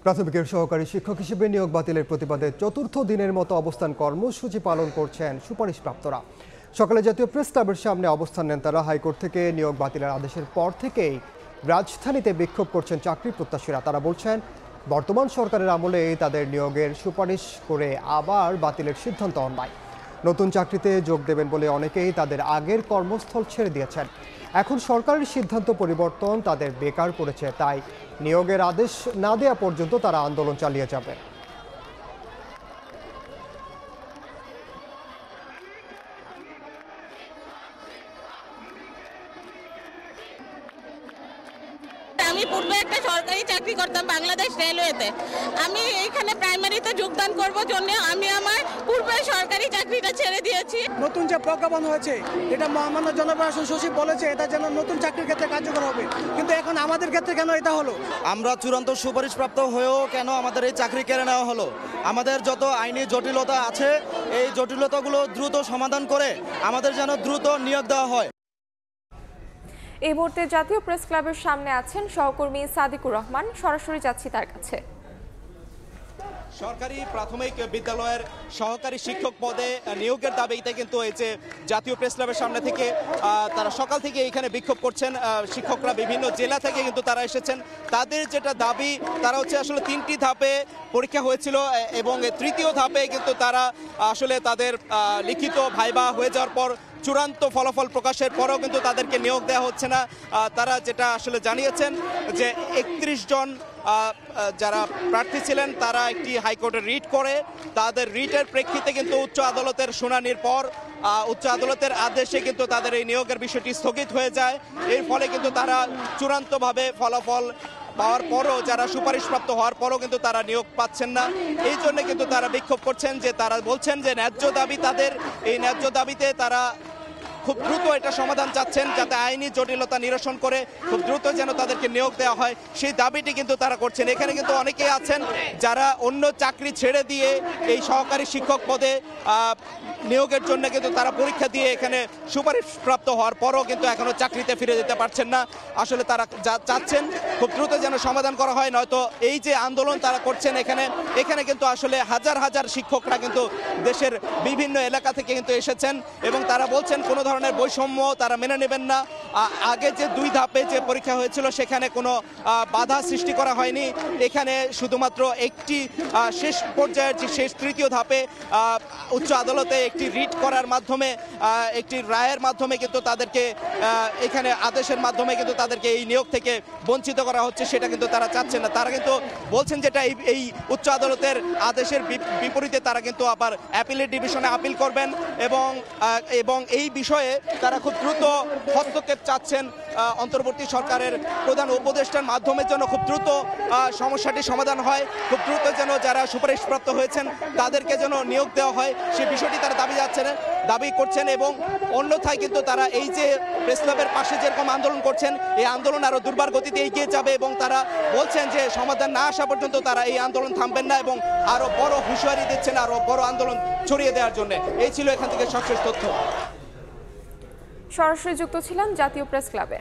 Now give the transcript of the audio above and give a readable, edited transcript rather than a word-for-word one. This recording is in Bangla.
প্রাথমিকের সহকারী শিক্ষক হিসেবে নিয়োগ বাতিলের প্রতিবাদে চতুর্থ দিনের মতো অবস্থান কর্মসূচি পালন করছেন সুপারিশপ্রাপ্তরা। সকালে জাতীয় প্রেস ক্লাবের সামনে অবস্থান নেন তারা। হাইকোর্ট থেকে নিয়োগ বাতিলের আদেশের পর থেকেই রাজধানীতে বিক্ষোভ করছেন চাকরি প্রত্যাশীরা। তারা বলছেন, বর্তমান সরকারের আমলে তাদের নিয়োগের সুপারিশ করে আবার বাতিলের সিদ্ধান্ত অন্যায়। নতুন চাকরিতে যোগ দেবেন বলে অনেকেই তাদের আগের কর্মস্থল ছেড়ে দিয়েছেন। এখন সরকারের সিদ্ধান্ত পরিবর্তন তাদের বেকার করেছে, তাই নিয়োগের আদেশ না দেওয়া পর্যন্ত তারা আন্দোলন চালিয়ে যাবে। আমি পূর্বে একটা সরকারি চাকরি করতাম বাংলাদেশ রেলওয়েতে। আমি এইখানে প্রাইমারিতে যোগদান করব জন্য আমি আমার পূর্বের সরকারি চাকরিটা ছেড়ে দিয়েছি। নতুন যে প্রজ্ঞাপন হয়েছে এটা মহামান্য জনপ্রশাসন সচিব বলেছে এটা যেন নতুন চাকরির ক্ষেত্রে কার্যকর হবে, কিন্তু এখন আমাদের ক্ষেত্রে কেন এটা হলো? আমরা চূড়ান্ত সুপারিশপ্রাপ্ত হয়েও কেন আমাদের এই চাকরি কেড়ে নেওয়া হলো? আমাদের যত আইনি জটিলতা আছে এই জটিলতাগুলো দ্রুত সমাধান করে আমাদের যেন দ্রুত নিয়োগ দেওয়া হয়। এই মুহূর্তে জাতীয় প্রেস ক্লাবের সামনে আছেন সহকর্মী সাদিকুর রহমান। সরাসরি যাচ্ছি তার কাছে। সরকারি প্রাথমিক বিদ্যালয়ের সহকারী শিক্ষক পদে নিয়োগের দাবিতে কিন্তু এই যে জাতীয় প্রেস ক্লাবের সামনে থেকে তারা সকাল থেকে এখানে বিক্ষোভ করছেন। শিক্ষকরা বিভিন্ন জেলা থেকে কিন্তু তারা এসেছেন। তাদের যেটা দাবি, তারা হচ্ছে আসলে 3টি ধাপে পরীক্ষা হয়েছিল এবং তৃতীয় ধাপে কিন্তু তারা আসলে তাদের লিখিত ভাইবা হয়ে যাওয়ার পর চূড়ান্ত ফলাফল প্রকাশের পরেও কিন্তু তাদেরকে নিয়োগ দেওয়া হচ্ছে না। তারা যেটা আসলে জানিয়েছেন যে 31 জন যারা প্রার্থী ছিলেন তারা একটি হাইকোর্টে রিট করে, তাদের রিটের প্রেক্ষিতে কিন্তু উচ্চ আদালতের শুনানির পর উচ্চ আদালতের আদেশে কিন্তু তাদের এই নিয়োগের বিষয়টি স্থগিত হয়ে যায়। এর ফলে কিন্তু তারা চূড়ান্তভাবে ফলাফল পাওয়ার পরও, যারা সুপারিশপ্রাপ্ত হওয়ার পরও কিন্তু তারা নিয়োগ পাচ্ছেন না। এই জন্য কিন্তু তারা বিক্ষোভ করছেন, যে তারা বলছেন যে ন্যায্য দাবি তাদের, এই ন্যায্য দাবিতে তারা খুব দ্রুত এটা সমাধান চাচ্ছেন, যাতে আইনি জটিলতা নিরসন করে খুব দ্রুত যেন তাদেরকে নিয়োগ দেওয়া হয়, সেই দাবিটি কিন্তু তারা করছেন। এখানে কিন্তু অনেকেই আছেন যারা অন্য চাকরি ছেড়ে দিয়ে এই সহকারী শিক্ষক পদে নিয়োগের জন্য কিন্তু তারা পরীক্ষা দিয়ে এখানে সুপারিশপ্রাপ্ত হওয়ার পরও কিন্তু এখনো চাকরিতে ফিরে যেতে পারছেন না। আসলে তারা চাচ্ছেন খুব দ্রুত যেন সমাধান করা হয়, নয়তো এই যে আন্দোলন তারা করছেন এখানে কিন্তু আসলে হাজার হাজার শিক্ষকরা কিন্তু দেশের বিভিন্ন এলাকা থেকে কিন্তু এসেছেন এবং তারা বলছেন কোনো ধরনের বৈষম্য তারা মেনে নেবেন না। আগে যে 2 ধাপে যে পরীক্ষা হয়েছিল সেখানে কোনো বাধা সৃষ্টি করা হয়নি। এখানে শুধুমাত্র একটি শেষ পর্যায়ের যে শেষ তৃতীয় ধাপে উচ্চ আদালতে একটি রিট করার মাধ্যমে, একটি রায়ের মাধ্যমে কিন্তু তাদেরকে এখানে আদেশের মাধ্যমে কিন্তু তাদেরকে এই নিয়োগ থেকে বঞ্চিত করা হচ্ছে, সেটা কিন্তু তারা চাচ্ছেন না। তারা কিন্তু বলছেন যেটা এই উচ্চ আদালতের আদেশের বিপরীতে তারা কিন্তু আবার অ্যাপিলেট ডিভিশনে আপিল করবেন এবং এই বিষয়ে তারা খুব দ্রুত হস্তক্ষেপ চাচ্ছেন অন্তর্বর্তী সরকারের প্রধান উপদেষ্টার মাধ্যমে যেন খুব দ্রুত সমস্যাটি সমাধান হয়, খুব দ্রুত যেন যারা সুপারিশপ্রাপ্ত হয়েছেন তাদেরকে যেন নিয়োগ দেওয়া হয়, সেই বিষয়টি তারা দাবি করছেন। এবং অন্যথায় কিন্তু তারা এই যে প্রেস ক্লাবের পাশে যেরকম আন্দোলন করছেন, এই আন্দোলন আরো দুর্বার গতিতে এগিয়ে যাবে এবং তারা বলছেন যে সমাধান না আসা পর্যন্ত তারা এই আন্দোলন থামবেন না এবং আরো বড় হুঁশিয়ারি দিচ্ছেন আরো বড় আন্দোলন ছড়িয়ে দেওয়ার জন্য। এই ছিল এখান থেকে সবশেষ তথ্য। সরাসরি যুক্ত ছিলাম জাতীয় প্রেস ক্লাবে।